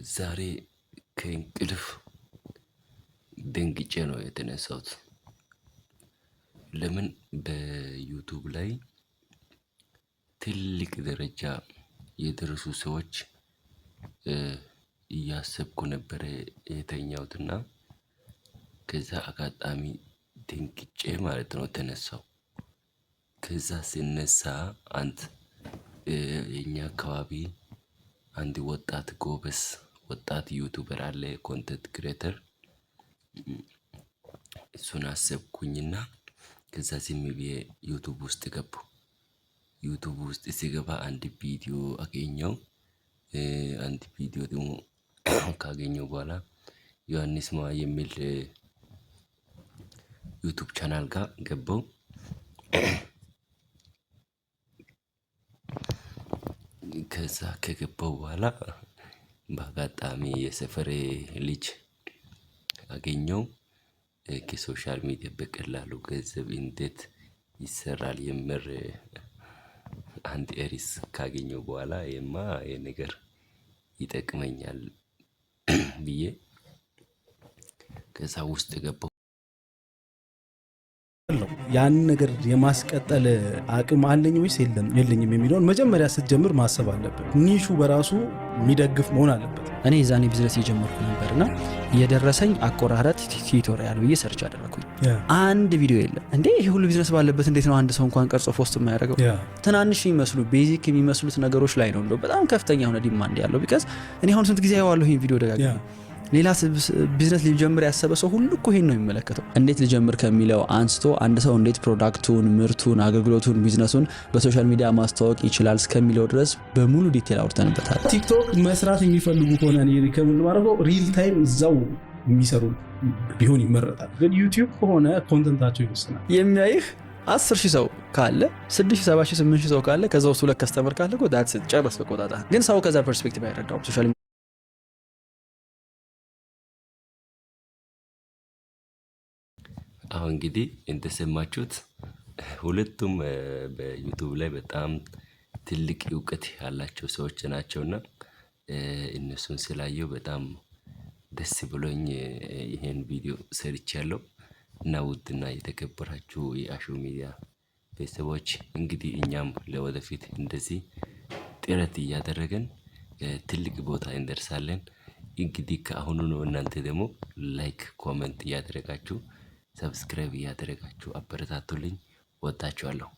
ዛሬ ከእንቅልፍ ደንግጬ ነው የተነሳሁት። ለምን በዩቲዩብ ላይ ትልቅ ደረጃ የደረሱ ሰዎች እያሰብኩ ነበረ የተኛሁትና ከዛ አጋጣሚ ደንግጬ ማለት ነው ተነሳው። ከዛ ስነሳ አንድ የኛ አካባቢ አንድ ወጣት ጎበዝ ወጣት ዩቲዩበር አለ ኮንተንት ክሬተር። እሱን አሰብኩኝና ከዛ ዝም ብዬ ዩቲዩብ ውስጥ ገባሁ። ዩቲዩብ ውስጥ ሲገባ አንድ ቪዲዮ አገኘው። አንድ ቪዲዮ ደግሞ ካገኘው በኋላ ዮሐንስ ሞአ የሚል ዩቲዩብ ቻናል ጋር ገባው። ከዛ ከገባው በኋላ በአጋጣሚ የሰፈሬ ልጅ አገኘው። ከሶሻል ሚዲያ በቀላሉ ገንዘብ እንዴት ይሰራል የሚል አንድ ርዕስ ካገኘው በኋላ ይሄማ ይሄ ነገር ይጠቅመኛል ብዬ ከዛ ውስጥ ገባሁ። ያንን ነገር የማስቀጠል አቅም አለኝ ወይስ የለኝም የሚለውን መጀመሪያ ስትጀምር ማሰብ አለበት። ኒሹ በራሱ የሚደግፍ መሆን አለበት። እኔ የዛኔ ቢዝነስ የጀመርኩ ነበርና የደረሰኝ አቆራረጥ ቲዩቶሪያል ብዬ ሰርች አደረኩኝ። አንድ ቪዲዮ የለም እንዴ! ይሄ ሁሉ ቢዝነስ ባለበት እንዴት ነው አንድ ሰው እንኳን ቀርጾ ፖስት የማያደርገው? ትናንሽ የሚመስሉ ቤዚክ የሚመስሉት ነገሮች ላይ ነው እንደው በጣም ከፍተኛ የሆነ ዲማንድ ያለው። ቢካዝ እኔ አሁን ስንት ጊዜ ያዋለሁ ይሄን ቪዲዮ ደጋግሜ ሌላ ቢዝነስ ሊጀምር ያሰበ ሰው ሁሉ እኮ ይሄን ነው የሚመለከተው። እንዴት ልጀምር ከሚለው አንስቶ አንድ ሰው እንዴት ፕሮዳክቱን፣ ምርቱን፣ አገልግሎቱን፣ ቢዝነሱን በሶሻል ሚዲያ ማስተዋወቅ ይችላል እስከሚለው ድረስ በሙሉ ዲቴል አውርተንበታል። ቲክቶክ መስራት የሚፈልጉ ከሆነ እኔ ሪከመንድ ማድረገው ሪል ታይም እዛው የሚሰሩ ቢሆን ይመረጣል። ግን ዩቲዩብ ከሆነ ኮንተንታቸው ይወስናል። የሚያይህ 10,000 ሰው ካለ 6,000 7,000 8,000 ሰው ካለ ከዛ ውስጥ 2 ከስተመር ካለ እኮ ዳትስ ጨረስ በቆጣጣ። ግን ሰው ከዛ ፐርስፔክቲቭ አይረዳውም። ሶሻል አሁን እንግዲህ እንደሰማችሁት ሁለቱም በዩቲዩብ ላይ በጣም ትልቅ እውቀት ያላቸው ሰዎች ናቸውና እነሱን ስላየው በጣም ደስ ብሎኝ ይሄን ቪዲዮ ሰርቻለሁ። እና ውድና የተከበራችሁ የአሾ ሚዲያ ቤተሰቦች እንግዲህ እኛም ለወደፊት እንደዚህ ጥረት እያደረገን ትልቅ ቦታ እንደርሳለን። እንግዲህ ከአሁኑ ነው እናንተ ደግሞ ላይክ ኮሜንት እያደረጋችሁ ሰብስክራይብ እያደረጋችሁ አበረታቱልኝ። ወዳችኋለሁ።